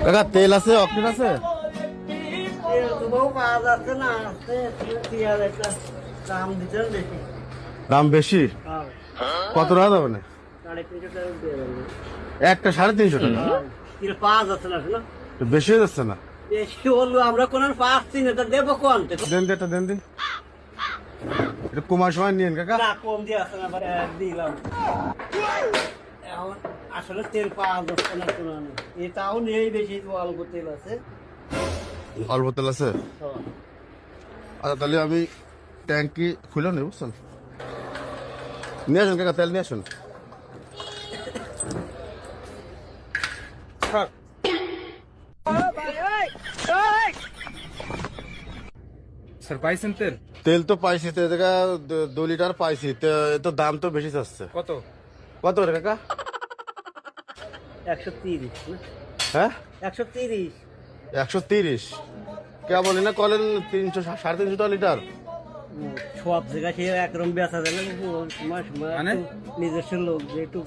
কাকা তেল আছে, অকটেন আছে? দাম বেশি? কত টাকা যাবে না? একটা 350 টাকা। বেশি হয়ে যাচ্ছে না? আমরা কোন পাচ্ছি না, দেবো কোন দেন দে, এটা দেন দিন। এটা কুমার সময় নিয়েন কাকা। কম দিয়ে আসে না, দিলাম। আসলে তেল পাওয়া যাচ্ছে না কোনো, এটাও নেই বেশি, অল্প তেল আছে। অল্প তেল আছে? আচ্ছা তাহলে আমি ট্যাঙ্কি খুলে নেই, বুঝছেন? নিয়ে আসুন কাকা, তেল নিয়ে আসুন। স্যার পাইছেন তেল? তেল তো পাইছি, তো দেখা 2 লিটার পাইছি, তো দাম তো বেশি চাচ্ছে। কত? কত রে কাকা? 130 না? হ্যাঁ 130। 130? কে বলি না কলেন 300 350 টাকা লিটার। সব জায়গায় সে একরকম বেচা যায় না, মানে? নিজস্ব লোক যে একটু